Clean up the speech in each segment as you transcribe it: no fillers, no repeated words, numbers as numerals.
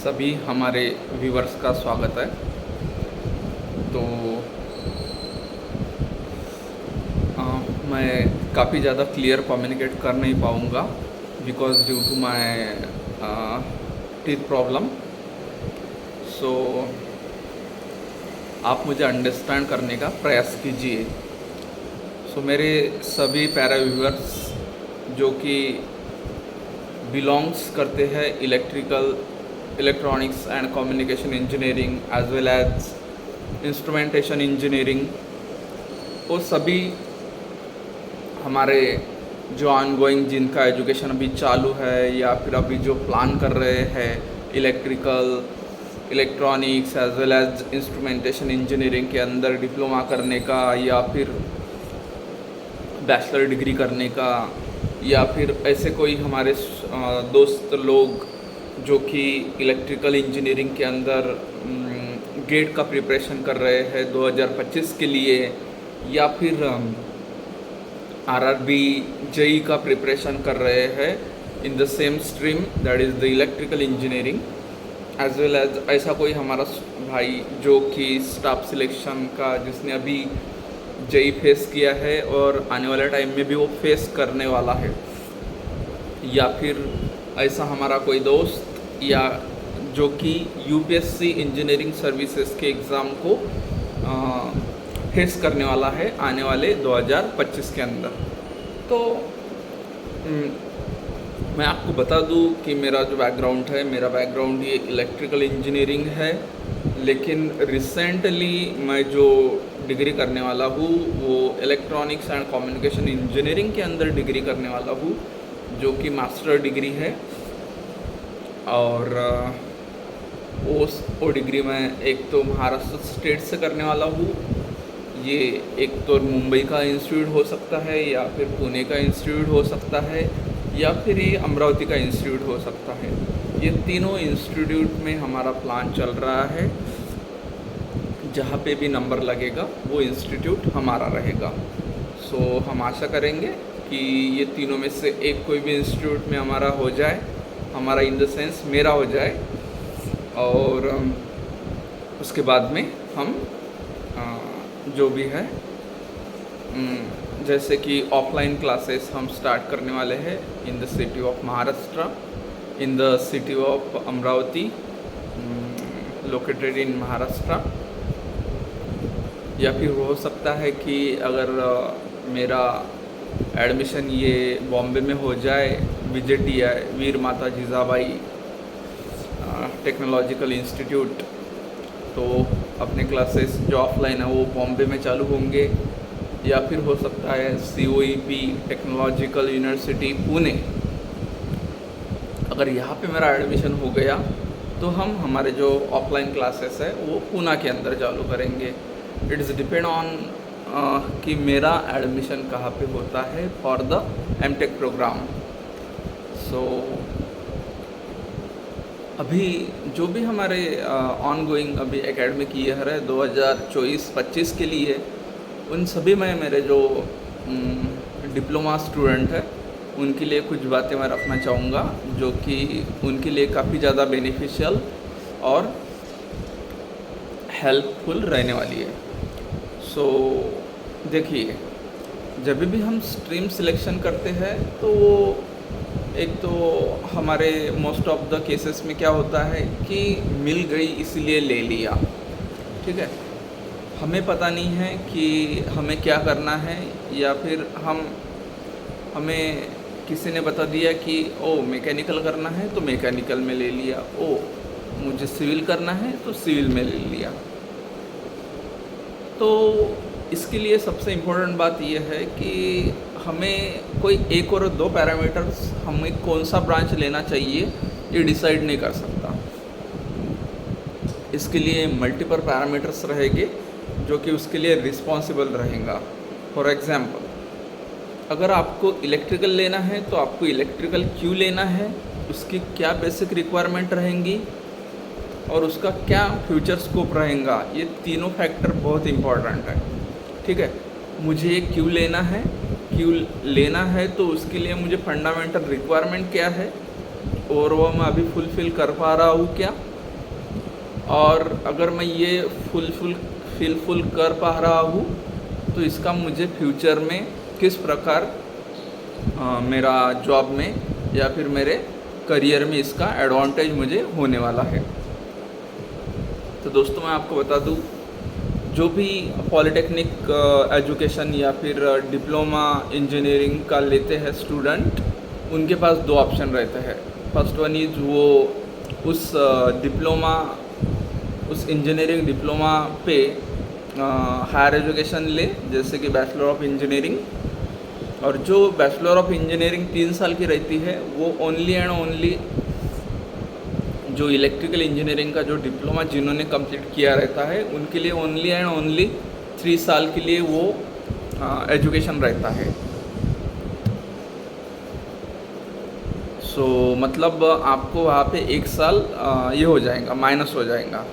सभी हमारे व्यूवर्स का स्वागत है। तो मैं काफ़ी ज़्यादा क्लियर कम्युनिकेट कर नहीं पाऊँगा because due to my teeth problem. So आप मुझे अंडरस्टैंड करने का प्रयास कीजिए। सो मेरे सभी पैरा व्यूवर्स जो कि बिलोंग्स करते हैं electronics and communication engineering as well as instrumentation engineering, वो सभी हमारे जो ऑनगोइंग जिनका एजुकेशन अभी चालू है या फिर अभी जो प्लान कर रहे हैं electronics as well as instrumentation engineering के अंदर डिप्लोमा करने का या फिर बैचलर डिग्री करने का, या फिर ऐसे कोई हमारे दोस्त लोग जो कि इलेक्ट्रिकल इंजीनियरिंग के अंदर गेट का प्रिपरेशन कर रहे हैं 2025 के लिए, या फिर आरआरबी जेई का प्रिपरेशन कर रहे हैं in the same stream that is the electrical engineering as well as ऐसा कोई हमारा भाई जो कि स्टाफ सिलेक्शन का जिसने अभी जेई फेस किया है और आने वाले टाइम में भी वो फेस करने वाला है, या फिर ऐसा हमारा कोई दोस्त या जो कि यूपीएससी इंजीनियरिंग सर्विसेज के एग्ज़ाम को फेस करने वाला है आने वाले 2025 के अंदर। तो मैं आपको बता दूं कि मेरा जो बैकग्राउंड ये इलेक्ट्रिकल इंजीनियरिंग है, लेकिन रिसेंटली मैं जो डिग्री करने वाला हूँ वो इलेक्ट्रॉनिक्स एंड कम्युनिकेशन इंजीनियरिंग के अंदर डिग्री करने वाला हूँ जो कि मास्टर डिग्री है। और वो डिग्री मैं एक तो महाराष्ट्र स्टेट से करने वाला हूँ। ये एक तो मुंबई का इंस्टीट्यूट हो सकता है या फिर पुणे का इंस्टीट्यूट हो सकता है या फिर ये अमरावती का इंस्टीट्यूट हो सकता है। ये तीनों इंस्टीट्यूट में हमारा प्लान चल रहा है। जहाँ पे भी नंबर लगेगा वो इंस्टीट्यूट हमारा रहेगा। सो हम आशा करेंगे कि ये तीनों में से एक कोई भी इंस्टीट्यूट में हमारा हो जाए, हमारा इन द सेंस मेरा हो जाए, और उसके बाद में हम जो भी है जैसे कि ऑफलाइन क्लासेस हम स्टार्ट करने वाले हैं in the city of Maharashtra, in the city of Amravati located in Maharashtra. या फिर हो सकता है कि अगर मेरा एडमिशन ये बॉम्बे में हो जाए VJTI वीर माता जिजाबाई टेक्नोलॉजिकल इंस्टीट्यूट, तो अपने क्लासेस जो ऑफलाइन है वो बॉम्बे में चालू होंगे। या फिर हो सकता है COEP टेक्नोलॉजिकल यूनिवर्सिटी पुणे, अगर यहाँ पे मेरा एडमिशन हो गया तो हम हमारे जो ऑफलाइन क्लासेस है वो पुणे के अंदर चालू करेंगे। इट इज़ डिपेंड ऑन कि मेरा एडमिशन कहाँ पे होता है फॉर द MTech प्रोग्राम। सो अभी जो भी हमारे ऑनगोइंग अभी एकेडमिक ईयर है 2024-25 के लिए, उन सभी में मेरे जो डिप्लोमा स्टूडेंट है उनके लिए कुछ बातें मैं रखना चाहूँगा जो कि उनके लिए काफ़ी ज़्यादा बेनिफिशियल और हेल्पफुल रहने वाली है। सो देखिए, जब भी हम स्ट्रीम सिलेक्शन करते हैं तो एक तो हमारे मोस्ट ऑफ द केसेस में क्या होता है कि मिल गई इसलिए ले लिया, ठीक है। हमें पता नहीं है कि हमें क्या करना है, या फिर हमें किसी ने बता दिया कि ओ मैकेनिकल करना है तो मैकेनिकल में ले लिया, ओ मुझे सिविल करना है तो सिविल में ले लिया। तो इसके लिए सबसे इम्पोर्टेंट बात यह है कि हमें कोई एक और दो पैरामीटर्स हमें कौन सा ब्रांच लेना चाहिए ये डिसाइड नहीं कर सकता। इसके लिए मल्टीपल पैरामीटर्स रहेंगे जो कि उसके लिए रिस्पॉन्सिबल रहेगा। फॉर एग्ज़ाम्पल, अगर आपको इलेक्ट्रिकल लेना है तो आपको इलेक्ट्रिकल क्यों लेना है, उसकी क्या बेसिक रिक्वायरमेंट रहेंगी और उसका क्या फ्यूचर स्कोप रहेगा, ये तीनों फैक्टर बहुत इम्पॉर्टेंट है, ठीक है। मुझे ये क्यों लेना है तो उसके लिए मुझे फंडामेंटल रिक्वायरमेंट क्या है और वो मैं अभी फुलफ़िल कर पा रहा हूँ क्या, और अगर मैं ये फुल कर पा रहा हूँ तो इसका मुझे फ्यूचर में किस प्रकार मेरा जॉब में या फिर मेरे करियर में इसका एडवांटेज मुझे होने वाला है। तो दोस्तों मैं आपको बता दूँ, जो भी पॉलिटेक्निक एजुकेशन या फिर डिप्लोमा इंजीनियरिंग का लेते हैं स्टूडेंट, उनके पास दो ऑप्शन रहते हैं। फर्स्ट वन इज़ वो उस इंजीनियरिंग डिप्लोमा पे हायर एजुकेशन ले, जैसे कि बैचलर ऑफ इंजीनियरिंग। और जो बैचलर ऑफ इंजीनियरिंग 3 साल की रहती है वो ओनली एंड ओनली जो इलेक्ट्रिकल इंजीनियरिंग का जो डिप्लोमा जिन्होंने कंप्लीट किया रहता है उनके लिए ओनली एंड ओनली 3 साल के लिए वो एजुकेशन रहता है। सो मतलब आपको वहाँ पे 1 साल ये हो जाएगा, माइनस हो जाएगा।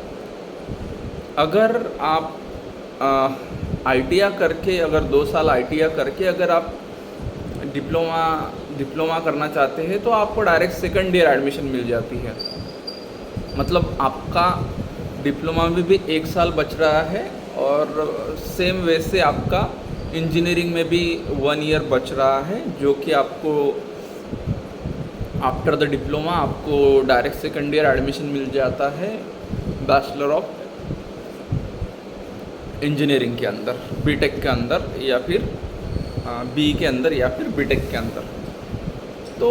अगर आप ITR करके, अगर 2 साल ITR करके अगर आप डिप्लोमा करना चाहते हैं तो आपको डायरेक्ट सेकंड ईयर एडमिशन मिल जाती है। मतलब आपका डिप्लोमा में भी 1 साल बच रहा है और सेम वे से आपका इंजीनियरिंग में भी 1 ईयर बच रहा है, जो कि आपको आफ्टर द डिप्लोमा आपको डायरेक्ट सेकंड ईयर एडमिशन मिल जाता है बैचलर ऑफ इंजीनियरिंग के अंदर, बीटेक के अंदर या फिर BE के अंदर या फिर बीटेक के अंदर। तो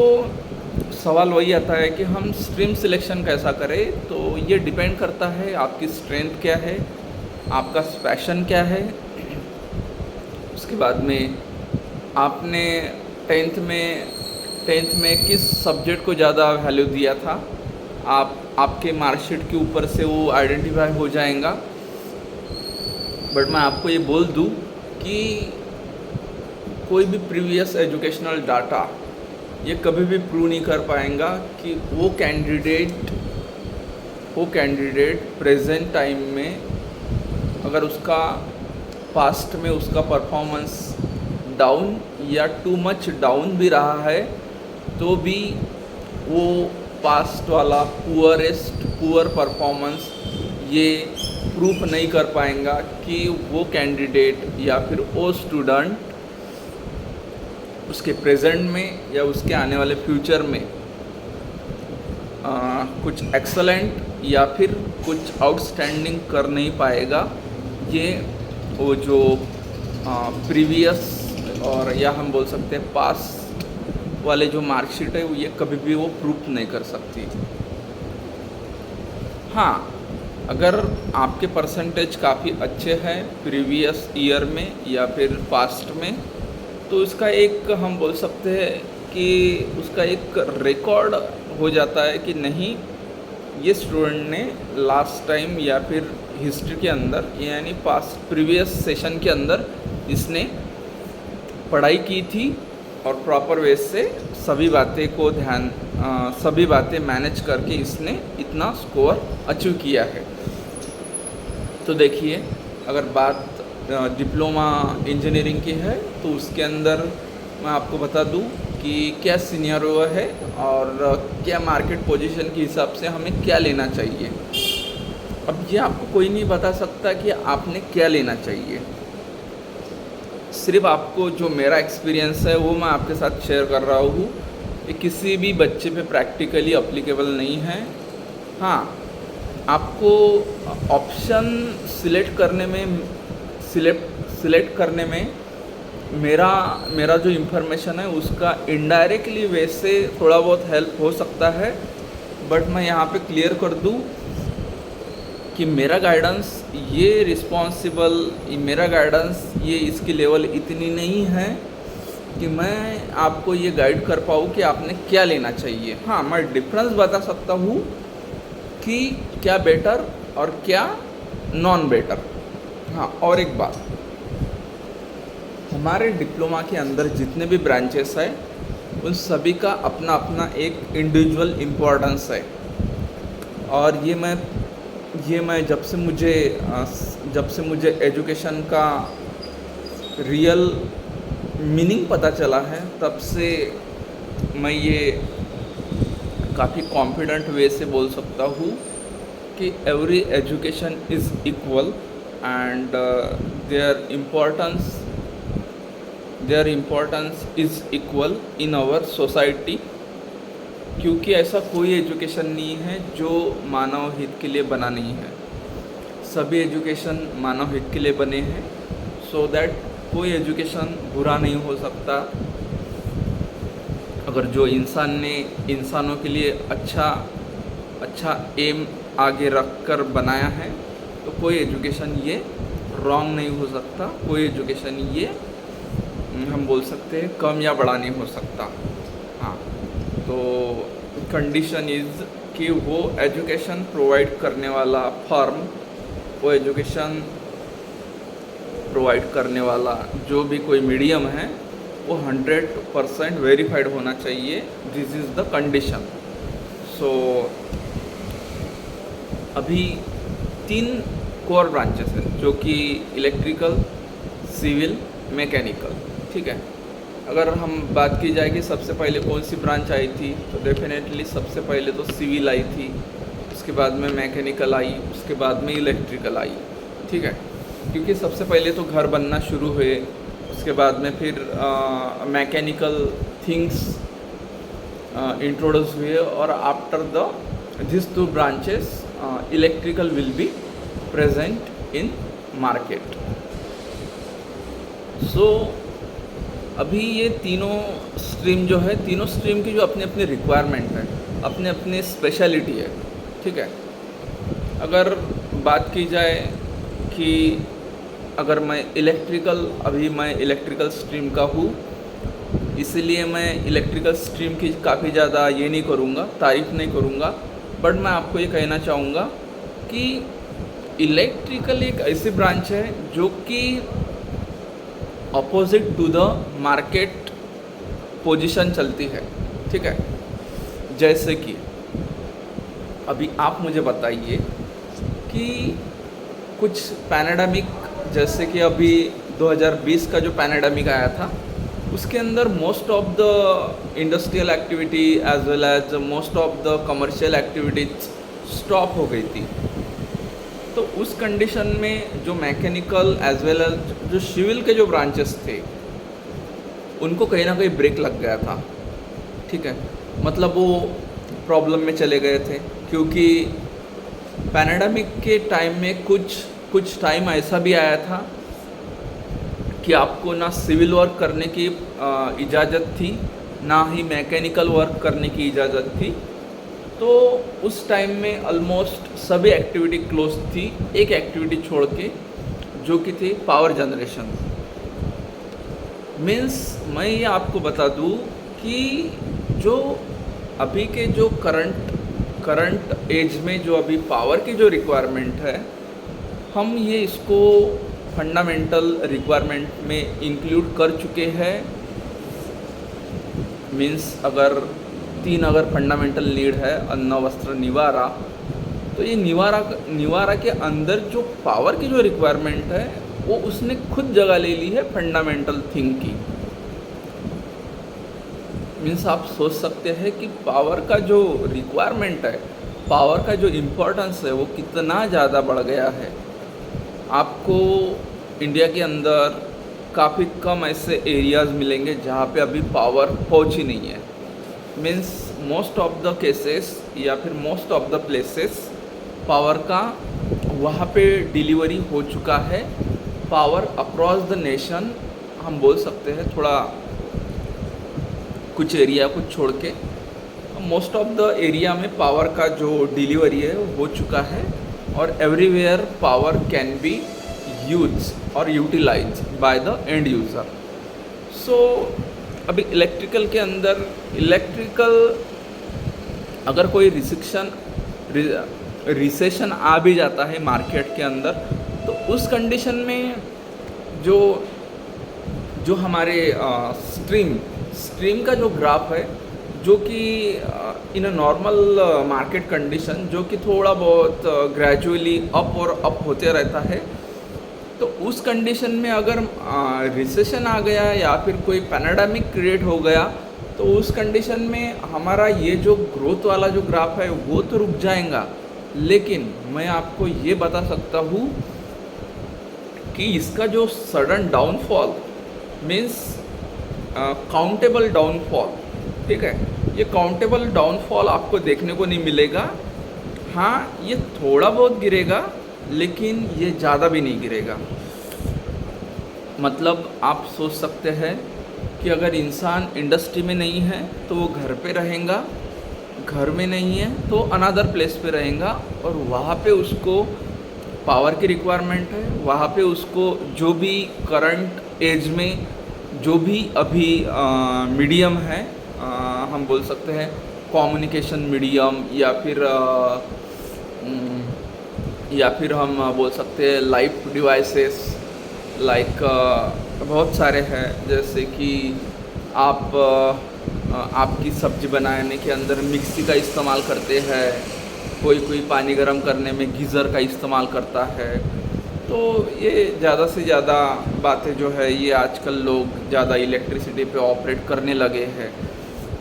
सवाल वही आता है कि हम स्ट्रीम सिलेक्शन कैसा करें। तो ये डिपेंड करता है आपकी स्ट्रेंथ क्या है, आपका पैशन क्या है। उसके बाद में आपने टेंथ में किस सब्जेक्ट को ज़्यादा वैल्यू दिया था, आपके मार्कशीट के ऊपर से वो आइडेंटिफाई हो जाएगा। बट मैं आपको ये बोल दूँ कि कोई भी प्रीवियस एजुकेशनल डाटा ये कभी भी प्रूव नहीं कर पाएगा कि वो कैंडिडेट प्रेजेंट टाइम में अगर उसका पास्ट में उसका परफॉर्मेंस डाउन या टू मच डाउन भी रहा है तो भी वो पास्ट वाला पुअर परफॉर्मेंस ये प्रूफ नहीं कर पाएगा कि वो कैंडिडेट या फिर वो स्टूडेंट उसके प्रेजेंट में या उसके आने वाले फ्यूचर में कुछ एक्सलेंट या फिर कुछ आउटस्टैंडिंग कर नहीं पाएगा। ये वो जो प्रीवियस और या हम बोल सकते हैं पास्ट वाले जो मार्कशीट है वो ये कभी भी वो प्रूफ नहीं कर सकती। हाँ, अगर आपके परसेंटेज काफ़ी अच्छे हैं प्रीवियस ईयर में या फिर पास्ट में, तो इसका एक हम बोल सकते हैं कि उसका एक रिकॉर्ड हो जाता है कि नहीं, ये स्टूडेंट ने लास्ट टाइम या फिर हिस्ट्री के अंदर यानी पास्ट प्रीवियस सेशन के अंदर इसने पढ़ाई की थी और प्रॉपर वे से सभी बातें मैनेज करके इसने इतना स्कोर अचीव किया है। तो देखिए, अगर बात डिप्लोमा इंजीनियरिंग की है तो उसके अंदर मैं आपको बता दूं कि क्या सीनियरो है और क्या मार्केट पोजीशन के हिसाब से हमें क्या लेना चाहिए। अब ये आपको कोई नहीं बता सकता कि आपने क्या लेना चाहिए, सिर्फ आपको जो मेरा एक्सपीरियंस है वो मैं आपके साथ शेयर कर रहा हूँ। ये किसी भी बच्चे पे प्रैक्टिकली अप्लीकेबल नहीं है। हाँ, आपको ऑप्शन सिलेक्ट करने में मेरा जो इन्फॉर्मेशन है उसका इनडायरेक्टली वे से थोड़ा बहुत हेल्प हो सकता है। बट मैं यहाँ पे क्लियर कर दूँ कि मेरा गाइडेंस ये इसकी लेवल इतनी नहीं है कि मैं आपको ये गाइड कर पाऊँ कि आपने क्या लेना चाहिए। हाँ, मैं डिफरेंस बता सकता हूँ कि क्या बेटर और क्या नॉन बेटर। हाँ, और एक बात, हमारे डिप्लोमा के अंदर जितने भी ब्रांचेस हैं उन सभी का अपना अपना एक इंडिविजुअल इम्पोर्टेंस है। और ये मैं जब से मुझे एजुकेशन का रियल मीनिंग पता चला है तब से मैं ये काफ़ी कॉन्फिडेंट वे से बोल सकता हूँ कि every education is equal and there importance is equal in our society, क्योंकि ऐसा कोई एजुकेशन नहीं है जो मानव हित के लिए बना नहीं है। सभी एजुकेशन मानव हित के लिए बने हैं, सो दैट कोई एजुकेशन बुरा नहीं हो सकता। अगर जो इंसान ने इंसानों के लिए अच्छा एम आगे रख कर बनाया है, तो कोई एजुकेशन ये रॉन्ग नहीं हो सकता, कोई एजुकेशन ये हम बोल सकते हैं कम या बड़ा नहीं हो सकता। हाँ, तो कंडीशन इज़ कि वो एजुकेशन प्रोवाइड करने वाला फर्म, वो एजुकेशन प्रोवाइड करने वाला जो भी कोई मीडियम है, वो 100% वेरीफाइड होना चाहिए। This is the condition. So अभी 3 कोर ब्रांचेस हैं, जो कि इलेक्ट्रिकल, सिविल, मैकेनिकल, ठीक है। अगर हम बात की जाए कि सबसे पहले कौन सी ब्रांच आई थी, तो डेफिनेटली सबसे पहले तो सिविल आई थी, उसके बाद में मैकेनिकल आई, उसके बाद में इलेक्ट्रिकल आई, ठीक है। क्योंकि सबसे पहले तो घर बनना शुरू हुए, उसके बाद में फिर मैकेनिकल थिंग्स इंट्रोड्यूस हुए, और after this 2 branches electrical will be present in market. So अभी ये तीनों स्ट्रीम जो है, तीनों स्ट्रीम की जो अपने अपने रिक्वायरमेंट है, अपने अपने स्पेशलिटी है, ठीक है। अगर बात की जाए कि अगर मैं इलेक्ट्रिकल स्ट्रीम का हूँ, इसलिए मैं इलेक्ट्रिकल स्ट्रीम की काफ़ी ज़्यादा ये नहीं करूँगा, तारीफ़ नहीं करूँगा, बट मैं आपको ये कहना चाहूँगा कि इलेक्ट्रिकल एक ऐसी ब्रांच है जो कि opposite to the market position चलती है, ठीक है। जैसे कि अभी आप मुझे बताइए कि कुछ पैंडेमिक, जैसे कि अभी 2020 का जो पैंडेमिक आया था, उसके अंदर most of the industrial activity as well as most of the commercial activities stop हो गई थी। तो उस कंडीशन में जो मैकेनिकल एज वेल एज जो सिविल के जो ब्रांचेस थे, उनको कहीं ना कहीं ब्रेक लग गया था, ठीक है। मतलब वो प्रॉब्लम में चले गए थे, क्योंकि पैंडेमिक के टाइम में कुछ टाइम ऐसा भी आया था कि आपको ना सिविल वर्क करने की इजाज़त थी, ना ही मैकेनिकल वर्क करने की इजाज़त थी। तो उस टाइम में ऑलमोस्ट सभी एक्टिविटी क्लोज थी, एक एक्टिविटी छोड़ के, जो कि थी पावर जनरेशन। मीन्स मैं ये आपको बता दूँ कि जो अभी के जो करंट एज में जो अभी पावर की जो रिक्वायरमेंट है, हम ये इसको फंडामेंटल रिक्वायरमेंट में इंक्लूड कर चुके हैं। मीन्स अगर 3 फंडामेंटल नीड है, अन्न, वस्त्र, निवारा, तो ये निवारा के अंदर जो पावर की जो रिक्वायरमेंट है, वो उसने खुद जगह ले ली है फंडामेंटल थिंग की। मीन्स आप सोच सकते हैं कि पावर का जो रिक्वायरमेंट है, पावर का जो इम्पोर्टेंस है, वो कितना ज़्यादा बढ़ गया है। आपको इंडिया के अंदर काफ़ी कम ऐसे एरियाज़ मिलेंगे जहाँ पे अभी पावर पहुँची नहीं है। Means most of the cases या फिर most of the places power का वहाँ पे डिलीवरी हो चुका है। पावर अक्रॉस द नेशन हम बोल सकते हैं, थोड़ा कुछ एरिया को छोड़ के मोस्ट ऑफ द एरिया में पावर का जो डिलीवरी है वो हो चुका है, और everywhere power can be use और utilise by the end user. So अभी इलेक्ट्रिकल के अंदर अगर कोई रिसेशन आ भी जाता है मार्केट के अंदर, तो उस कंडीशन में जो हमारे स्ट्रीम का जो ग्राफ है, जो कि इन अ नॉर्मल मार्केट कंडीशन, जो कि थोड़ा बहुत ग्रेजुअली अप और अप होते रहता है, तो उस कंडीशन में अगर रिसेशन आ गया या फिर कोई पैंडेमिक क्रिएट हो गया, तो उस कंडीशन में हमारा ये जो ग्रोथ वाला जो ग्राफ है वो तो रुक जाएगा, लेकिन मैं आपको ये बता सकता हूँ कि इसका जो sudden downfall means countable downfall, ठीक है, ये काउंटेबल डाउनफॉल आपको देखने को नहीं मिलेगा। हाँ, ये थोड़ा बहुत गिरेगा लेकिन ये ज़्यादा भी नहीं गिरेगा। मतलब आप सोच सकते हैं कि अगर इंसान इंडस्ट्री में नहीं है तो वो घर पे रहेगा, घर में नहीं है तो अनदर प्लेस पे रहेगा, और वहाँ पे उसको पावर की रिक्वायरमेंट है, वहाँ पे उसको जो भी करंट एज में जो भी अभी मीडियम है, हम बोल सकते हैं कम्युनिकेशन मीडियम, या फिर हम बोल सकते हैं लाइफ डिवाइसेस, लाइक बहुत सारे हैं, जैसे कि आपकी सब्ज़ी बनाने के अंदर मिक्सी का इस्तेमाल करते हैं, कोई पानी गर्म करने में गीज़र का इस्तेमाल करता है। तो ये ज़्यादा से ज़्यादा बातें जो है ये आजकल लोग ज़्यादा इलेक्ट्रिसिटी पे ऑपरेट करने लगे हैं।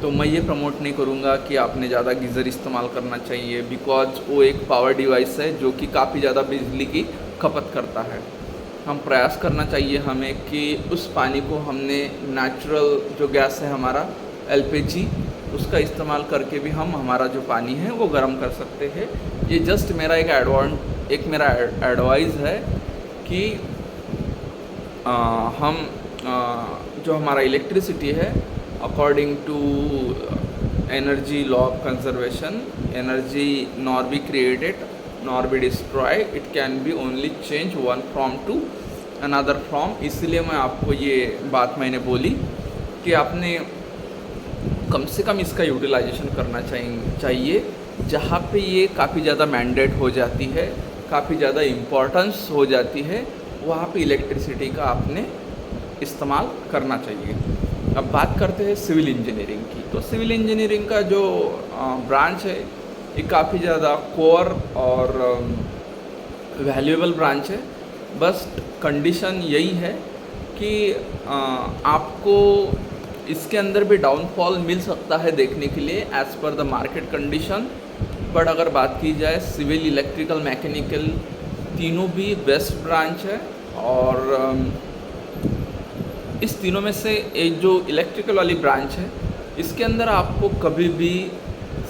तो मैं ये प्रमोट नहीं करूँगा कि आपने ज़्यादा गीज़र इस्तेमाल करना चाहिए, बिकॉज वो एक पावर डिवाइस है जो कि काफ़ी ज़्यादा बिजली की खपत करता है। हम प्रयास करना चाहिए हमें कि उस पानी को हमने नेचुरल जो गैस है हमारा एलपीजी, उसका इस्तेमाल करके भी हम हमारा जो पानी है वो गर्म कर सकते हैं। ये जस्ट मेरा एक मेरा एडवाइस है कि हम जो हमारा इलेक्ट्रिसिटी है according to energy law of conservation, energy nor be created nor be destroy, it can be only change one from to another from. इसलिए मैं आपको ये बात मैंने बोली कि आपने कम से कम इसका यूटिलाइजेशन करना चाहिए जहाँ पे ये काफ़ी ज़्यादा मैंडेट हो जाती है, काफ़ी ज़्यादा इम्पोर्टेंस हो जाती है, वहाँ पे इलेक्ट्रिसिटी का आपने इस्तेमाल करना चाहिए। अब बात करते हैं सिविल इंजीनियरिंग की। तो सिविल इंजीनियरिंग का जो ब्रांच है ये काफ़ी ज़्यादा कोर और वैल्यूएबल ब्रांच है। बस कंडीशन यही है कि आपको इसके अंदर भी डाउनफॉल मिल सकता है देखने के लिए as per the market condition. But अगर बात की जाए सिविल, इलेक्ट्रिकल, मैकेनिकल तीनों भी बेस्ट ब्रांच है, और इस तीनों में से एक जो इलेक्ट्रिकल वाली ब्रांच है इसके अंदर आपको कभी भी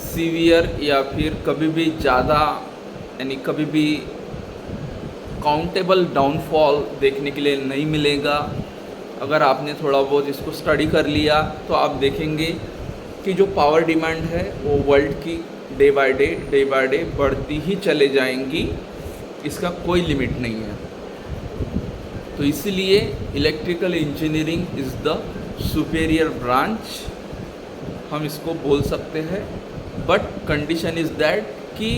सीवियर या फिर कभी भी ज़्यादा यानी कभी भी काउंटेबल डाउनफॉल देखने के लिए नहीं मिलेगा। अगर आपने थोड़ा बहुत इसको स्टडी कर लिया तो आप देखेंगे कि जो पावर डिमांड है वो वर्ल्ड की डे बाय डे बढ़ती ही चले जाएंगी, इसका कोई लिमिट नहीं है। तो इसीलिए electrical engineering is the superior branch, हम इसको बोल सकते हैं। बट कंडीशन इज़ दैट कि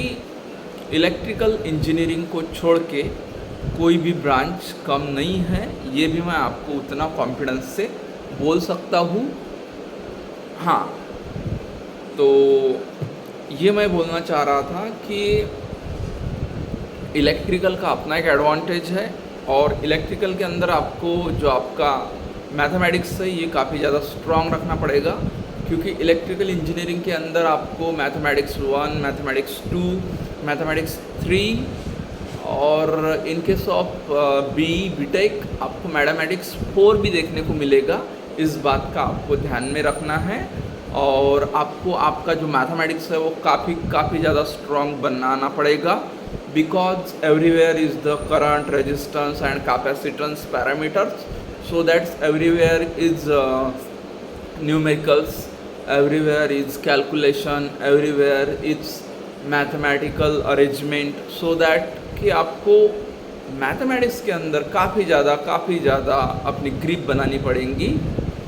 इलेक्ट्रिकल इंजीनियरिंग को छोड़ के कोई भी ब्रांच कम नहीं है, ये भी मैं आपको उतना कॉन्फिडेंस से बोल सकता हूँ। हाँ, तो ये मैं बोलना चाह रहा था कि इलेक्ट्रिकल का अपना एक एडवांटेज है, और इलेक्ट्रिकल के अंदर आपको जो आपका मैथमेटिक्स है ये काफ़ी ज़्यादा स्ट्रॉन्ग रखना पड़ेगा, क्योंकि इलेक्ट्रिकल इंजीनियरिंग के अंदर आपको मैथमेटिक्स 1, मैथमेटिक्स 2, मैथमेटिक्स 3 और इन केस ऑफ बीटेक आपको मैथमेटिक्स 4 भी देखने को मिलेगा। इस बात का आपको ध्यान में रखना है, और आपको आपका जो मैथमेटिक्स है वो काफ़ी ज़्यादा स्ट्रॉन्ग बनाना पड़ेगा, because everywhere is the current, resistance and capacitance parameters, so that everywhere is numericals, everywhere is calculation, everywhere it's mathematical arrangement, so that कि आपको मैथमेटिक्स के अंदर काफ़ी ज़्यादा अपनी ग्रिप बनानी पड़ेंगी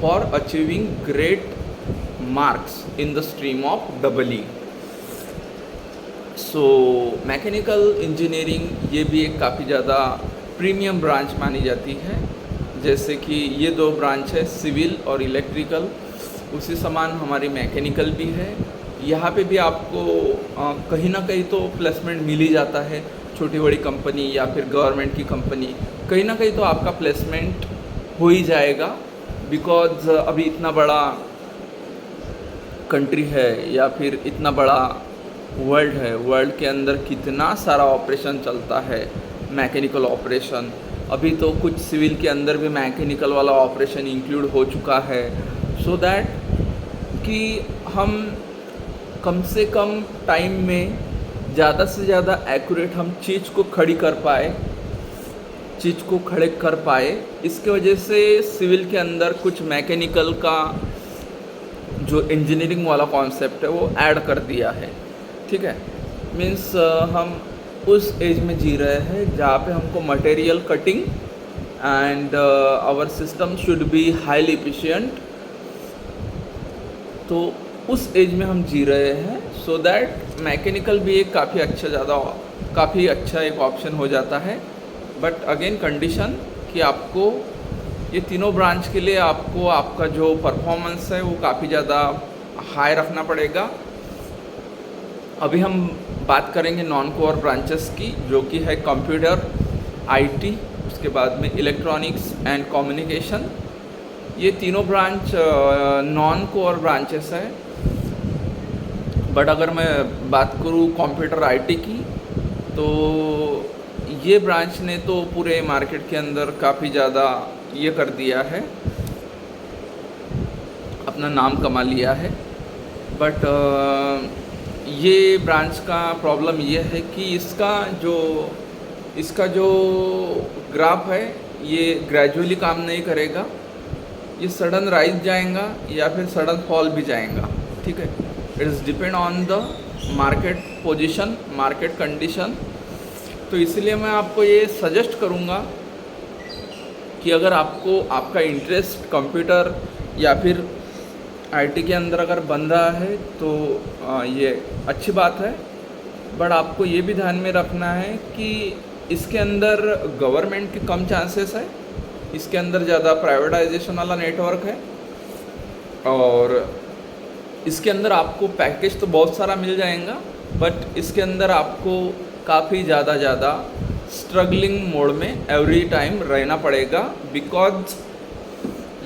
for achieving great marks in the stream of double. So mechanical engineering ये भी एक काफ़ी ज़्यादा प्रीमियम ब्रांच मानी जाती है। जैसे कि ये दो ब्रांच है सिविल और इलेक्ट्रिकल, उसी समान हमारी मैकेनिकल भी है। यहाँ पे भी आपको कहीं ना कहीं तो प्लेसमेंट मिल ही जाता है, छोटी बड़ी कंपनी या फिर गवर्नमेंट की कंपनी, कहीं ना कहीं तो आपका प्लेसमेंट हो ही जाएगा, बिकॉज अभी इतना बड़ा कंट्री है या फिर इतना बड़ा वर्ल्ड है, वर्ल्ड के अंदर कितना सारा ऑपरेशन चलता है, मैकेनिकल ऑपरेशन। अभी तो कुछ सिविल के अंदर भी मैकेनिकल वाला ऑपरेशन इंक्लूड हो चुका है, सो दैट कि हम कम से कम टाइम में ज़्यादा से ज़्यादा एक्यूरेट हम चीज़ को खड़ी कर पाए। इसके वजह से सिविल के अंदर कुछ मैकेनिकल का जो इंजीनियरिंग वाला कॉन्सेप्ट है वो ऐड कर दिया है। ठीक है, मीन्स हम उस एज में जी रहे हैं जहाँ पे हमको material cutting and our system should be highly efficient. तो उस एज में हम जी रहे हैं, सो दैट मैकेनिकल भी एक काफ़ी अच्छा एक ऑप्शन हो जाता है। बट अगेन कंडीशन कि आपको ये तीनों ब्रांच के लिए आपको आपका जो परफॉर्मेंस है वो काफ़ी ज़्यादा हाई रखना पड़ेगा। अभी हम बात करेंगे नॉन कोर ब्रांचेस की, जो कि है कंप्यूटर, आईटी, उसके बाद में इलेक्ट्रॉनिक्स एंड कम्युनिकेशन। ये तीनों ब्रांच नॉन कोर ब्रांचेस है। बट अगर मैं बात करूँ कंप्यूटर आईटी की, तो ये ब्रांच ने तो पूरे मार्केट के अंदर काफ़ी ज़्यादा ये कर दिया है, अपना नाम कमा लिया है। बट ये ब्रांच का प्रॉब्लम ये है कि इसका जो ग्राफ है ये ग्रेजुअली काम नहीं करेगा, ये सडन राइज जाएगा या फिर सडन फॉल भी जाएगा। ठीक है, it is depend on the market position, market condition. तो इसलिए मैं आपको ये सजेस्ट करूँगा कि अगर आपका इंटरेस्ट कंप्यूटर या फिर आईटी के अंदर अगर बन रहा है तो ये अच्छी बात है। बट आपको ये भी ध्यान में रखना है कि इसके अंदर गवर्नमेंट के कम चांसेस है, इसके अंदर ज़्यादा प्राइवेटाइजेशन वाला नेटवर्क है, और इसके अंदर आपको पैकेज तो बहुत सारा मिल जाएगा, बट इसके अंदर आपको काफ़ी ज़्यादा स्ट्रगलिंग मोड में एवरी टाइम रहना पड़ेगा, बिकॉज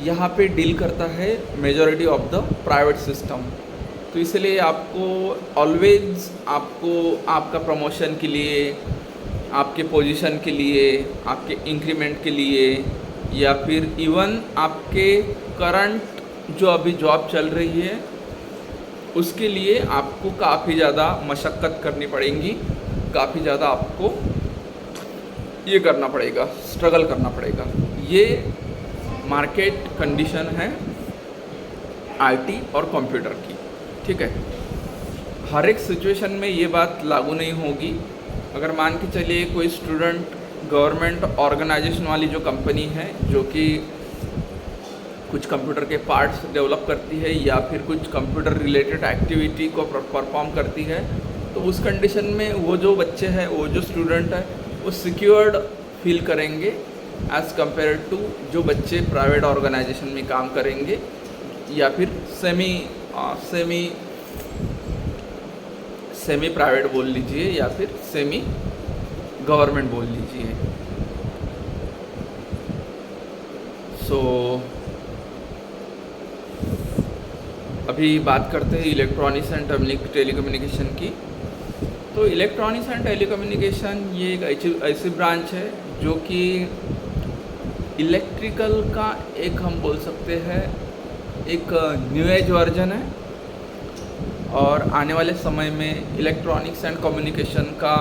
यहाँ पे डील करता है majority of the private system. तो इसलिए आपको ऑलवेज आपका प्रमोशन के लिए, आपके पोजीशन के लिए, आपके इंक्रीमेंट के लिए, या फिर इवन आपके करंट जो अभी जॉब चल रही है उसके लिए आपको काफ़ी ज़्यादा मशक्क़त करनी पड़ेगी, काफ़ी ज़्यादा आपको ये करना पड़ेगा, स्ट्रगल करना पड़ेगा। ये मार्केट कंडीशन है आईटी और कंप्यूटर की। ठीक है, हर एक सिचुएशन में ये बात लागू नहीं होगी। अगर मान के चलिए कोई स्टूडेंट गवर्नमेंट ऑर्गेनाइजेशन वाली जो कंपनी है, जो कि कुछ कंप्यूटर के पार्ट्स डेवलप करती है या फिर कुछ कंप्यूटर रिलेटेड एक्टिविटी को परफॉर्म करती है, तो उस कंडीशन में वो जो बच्चे हैं, वो जो स्टूडेंट है, वो सिक्योर्ड फील करेंगे एज़ कम्पेयर टू जो बच्चे प्राइवेट ऑर्गेनाइजेशन में काम करेंगे या फिर सेमी प्राइवेट बोल लीजिए या फिर सेमी गवर्नमेंट बोल लीजिए। सो अभी बात करते हैं इलेक्ट्रॉनिक्स एंड टेलीकम्युनिकेशन की। तो इलेक्ट्रॉनिक्स एंड टेलीकम्युनिकेशन ये एक ऐसी ब्रांच है जो कि इलेक्ट्रिकल का एक हम बोल सकते हैं एक न्यू एज वर्जन है, और आने वाले समय में इलेक्ट्रॉनिक्स एंड कम्युनिकेशन का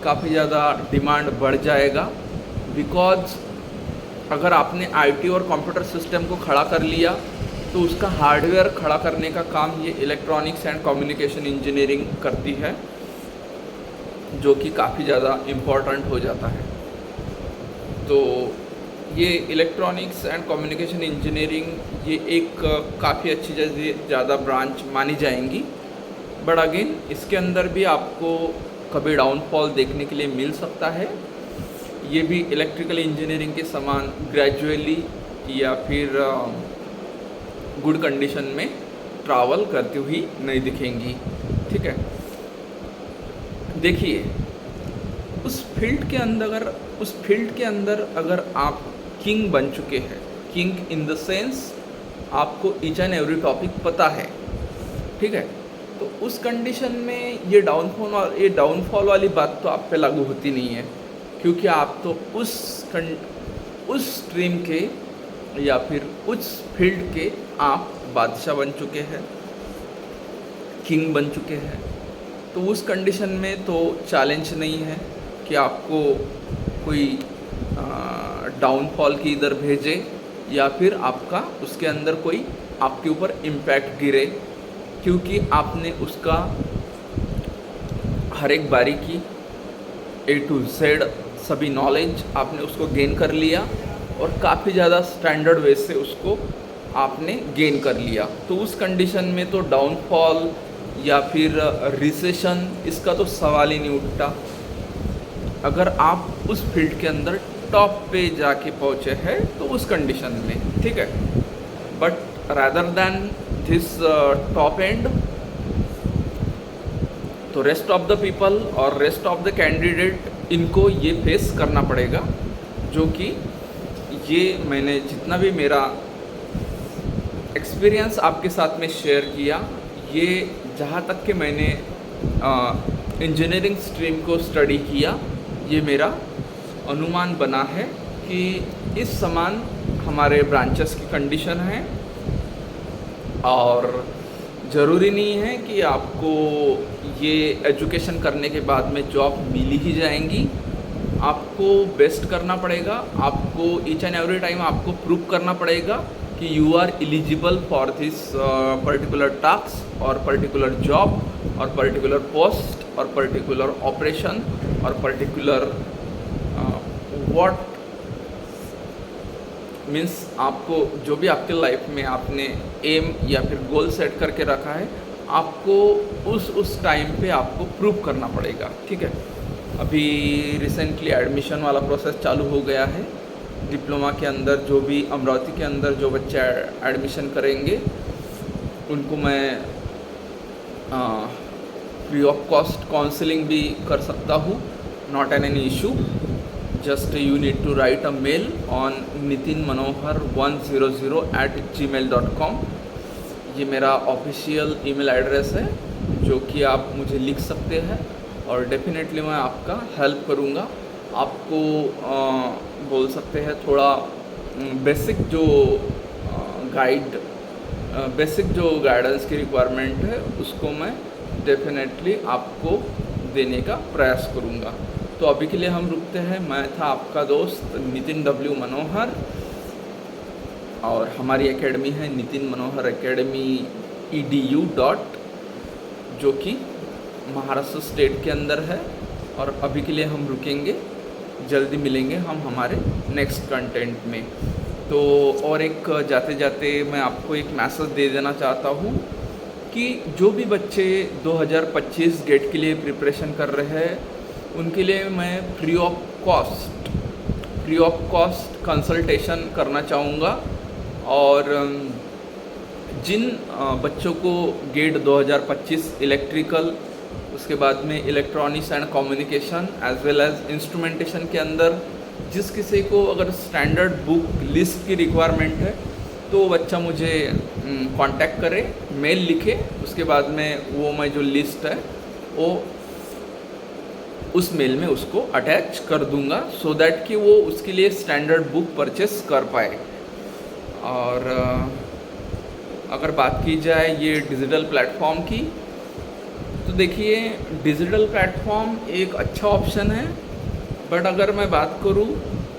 काफ़ी ज़्यादा डिमांड बढ़ जाएगा। बिकॉज अगर आपने आईटी और कंप्यूटर सिस्टम को खड़ा कर लिया तो उसका हार्डवेयर खड़ा करने का काम ये इलेक्ट्रॉनिक्स एंड कम्युनिकेशन इंजीनियरिंग करती है, जो कि काफ़ी ज़्यादा इम्पोर्टेंट हो जाता है। तो ये इलेक्ट्रॉनिक्स एंड कम्युनिकेशन इंजीनियरिंग ये एक काफ़ी अच्छी ज़्यादा ब्रांच मानी जाएंगी। बट अगेन इसके अंदर भी आपको कभी डाउनफॉल देखने के लिए मिल सकता है। ये भी इलेक्ट्रिकल इंजीनियरिंग के समान ग्रेजुअली या फिर गुड कंडीशन में ट्रैवल करती हुई नहीं दिखेंगी। ठीक है, देखिए उस फील्ड के अंदर अगर आप किंग बन चुके हैं, किंग इन द सेंस आपको ईच एंड एवरी टॉपिक पता है, ठीक है, तो उस कंडीशन में ये डाउनफॉल वाली बात तो आप पे लागू होती नहीं है, क्योंकि आप तो उस स्ट्रीम के या फिर उस फील्ड के आप बादशाह बन चुके हैं, किंग बन चुके हैं। तो उस कंडीशन में तो चैलेंज नहीं है कि आपको कोई डाउनफॉल की इधर भेजे या फिर आपका उसके अंदर कोई आपके ऊपर इम्पैक्ट गिरे, क्योंकि आपने उसका हर एक बारीकी A to Z सभी नॉलेज आपने उसको गेन कर लिया और काफ़ी ज़्यादा स्टैंडर्ड वे से उसको आपने गेन कर लिया। तो उस कंडीशन में तो डाउनफॉल या फिर रिसेशन इसका तो सवाल ही नहीं उठता, अगर आप उस फील्ड के अंदर टॉप पे जाके पहुँचे हैं तो उस कंडीशन में, ठीक है। But rather than this top and, तो रेस्ट ऑफ द पीपल और रेस्ट ऑफ द कैंडिडेट इनको ये फेस करना पड़ेगा, जो कि ये मैंने जितना भी मेरा एक्सपीरियंस आपके साथ में शेयर किया, ये जहाँ तक कि मैंने इंजीनियरिंग स्ट्रीम को स्टडी किया, ये मेरा अनुमान बना है कि इस समान हमारे ब्रांचेस की कंडीशन है। और ज़रूरी नहीं है कि आपको ये एजुकेशन करने के बाद में जॉब मिल ही जाएंगी, आपको बेस्ट करना पड़ेगा। आपको ईच एंड एवरी टाइम आपको प्रूव करना पड़ेगा कि you are eligible for this particular task और पर्टिकुलर जॉब और पर्टिकुलर पोस्ट और पर्टिकुलर ऑपरेशन और पर्टिकुलर व्हाट मीन्स आपको जो भी आपके लाइफ में आपने एम या फिर गोल सेट करके रखा है, आपको उस टाइम पे आपको प्रूव करना पड़ेगा, ठीक है। अभी रिसेंटली एडमिशन वाला प्रोसेस चालू हो गया है डिप्लोमा के अंदर। जो भी अमरावती के अंदर जो बच्चे एडमिशन करेंगे उनको मैं फ्री ऑफ कॉस्ट काउंसलिंग भी कर सकता हूँ, not any issue. Just you need to write a mail on nitinmanohar100@gmail.com। ये मेरा ऑफिशियल ईमेल एड्रेस है जो कि आप मुझे लिख सकते हैं और डेफिनेटली मैं आपका हेल्प करूँगा। आपको बोल सकते हैं थोड़ा बेसिक जो गाइडेंस की रिक्वायरमेंट है उसको मैं डेफिनेटली आपको देने का प्रयास करूँगा। तो अभी के लिए हम रुकते हैं। मैं था आपका दोस्त नितिन W मनोहर और हमारी एकेडमी है नितिन मनोहर एकेडमी edu. जो कि महाराष्ट्र स्टेट के अंदर है। और अभी के लिए हम रुकेंगे, जल्दी मिलेंगे हम हमारे नेक्स्ट कंटेंट में। तो और एक जाते जाते मैं आपको एक मैसेज दे देना चाहता हूँ कि जो भी बच्चे 2025 गेट के लिए प्रिपरेशन कर रहे हैं उनके लिए मैं फ्री ऑफ कॉस्ट कंसल्टेशन करना चाहूँगा। और जिन बच्चों को गेट 2025 इलेक्ट्रिकल, उसके बाद में electronics and communication as well as instrumentation के अंदर जिस किसी को अगर स्टैंडर्ड बुक लिस्ट की रिक्वायरमेंट है तो बच्चा मुझे कांटेक्ट करे, मेल लिखे, उसके बाद में वो मैं जो लिस्ट है वो उस मेल में उसको अटैच कर दूंगा, सो दैट कि वो उसके लिए स्टैंडर्ड बुक परचेस कर पाए। और अगर बात की जाए ये डिजिटल प्लेटफॉर्म की, तो देखिए डिजिटल प्लेटफॉर्म एक अच्छा ऑप्शन है। बट अगर मैं बात करूँ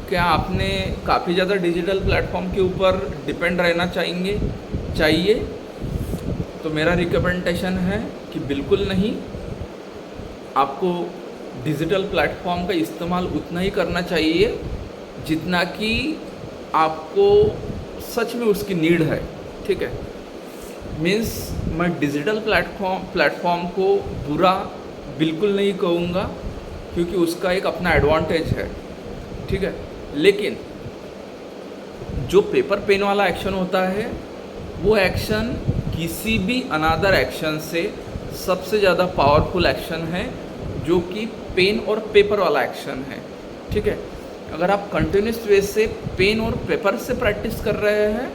क्या आपने काफ़ी ज़्यादा डिजिटल प्लेटफॉर्म के ऊपर डिपेंड रहना चाहिए, तो मेरा रिकमेंडेशन है कि बिल्कुल नहीं। आपको डिजिटल प्लेटफॉर्म का इस्तेमाल उतना ही करना चाहिए जितना कि आपको सच में उसकी नीड है, ठीक है। मीन्स मैं डिजिटल प्लेटफॉर्म को बुरा बिल्कुल नहीं कहूँगा, क्योंकि उसका एक अपना एडवांटेज है, ठीक है। लेकिन जो पेपर पेन वाला एक्शन होता है वो एक्शन किसी भी अनदर एक्शन से सबसे ज़्यादा पावरफुल एक्शन है, जो कि पेन और पेपर वाला एक्शन है, ठीक है। अगर आप कंटिन्यूस वे से पेन और पेपर से प्रैक्टिस कर रहे हैं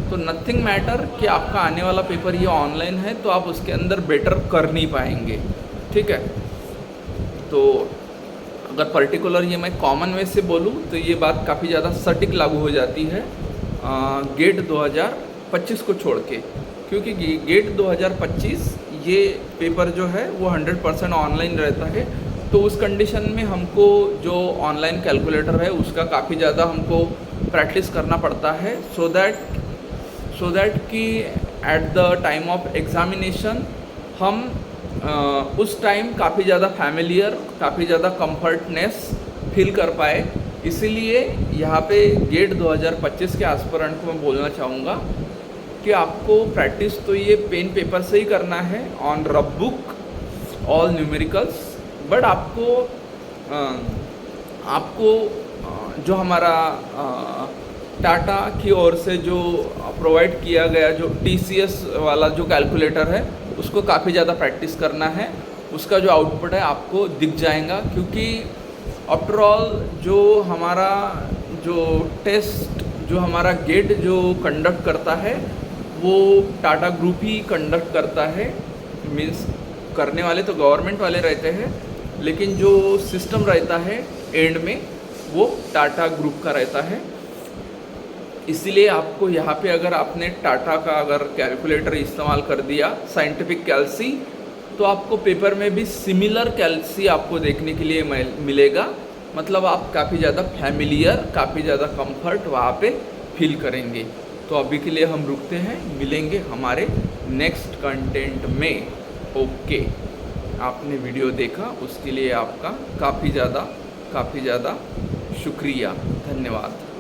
तो नथिंग मैटर कि आपका आने वाला पेपर ये ऑनलाइन है तो आप उसके अंदर बेटर कर नहीं पाएंगे, ठीक है। तो अगर पर्टिकुलर ये मैं कॉमन वे से बोलूँ तो ये बात काफ़ी ज़्यादा सटीक लागू हो जाती है गेट 2025 को छोड़ के, क्योंकि गेट 2025 ये पेपर जो है वो 100% ऑनलाइन रहता है। तो उस कंडीशन में हमको जो ऑनलाइन कैलकुलेटर है उसका काफ़ी ज़्यादा हमको प्रैक्टिस करना पड़ता है, सो दैट कि at the time of examination हम उस टाइम काफ़ी ज़्यादा फैमिलियर, काफ़ी ज़्यादा कंफर्टनेस फील कर पाए। इसीलिए यहाँ पे गेट 2025 के एस्पिरेंट को मैं बोलना चाहूँगा कि आपको प्रैक्टिस तो ये पेन पेपर से ही करना है on rough book all numericals, but आपको जो हमारा टाटा की ओर से जो प्रोवाइड किया गया जो TCS वाला जो कैलकुलेटर है उसको काफ़ी ज़्यादा प्रैक्टिस करना है। उसका जो आउटपुट है आपको दिख जाएगा, क्योंकि आफ्टर ऑल जो हमारा जो टेस्ट जो हमारा गेट जो कंडक्ट करता है वो टाटा ग्रुप ही कंडक्ट करता है। मीन्स करने वाले तो गवर्नमेंट वाले रहते हैं, लेकिन जो सिस्टम रहता है एंड में वो टाटा ग्रुप का रहता है। इसीलिए आपको यहाँ पे अगर आपने टाटा का अगर कैलकुलेटर इस्तेमाल कर दिया साइंटिफिक कैल्सी, तो आपको पेपर में भी सिमिलर कैल्सी आपको देखने के लिए मिलेगा। मतलब आप काफ़ी ज़्यादा फैमिलियर, काफ़ी ज़्यादा कंफर्ट वहाँ पे फील करेंगे। तो अभी के लिए हम रुकते हैं, मिलेंगे हमारे नेक्स्ट कंटेंट में। ओके, आपने वीडियो देखा उसके लिए आपका काफ़ी ज़्यादा शुक्रिया, धन्यवाद।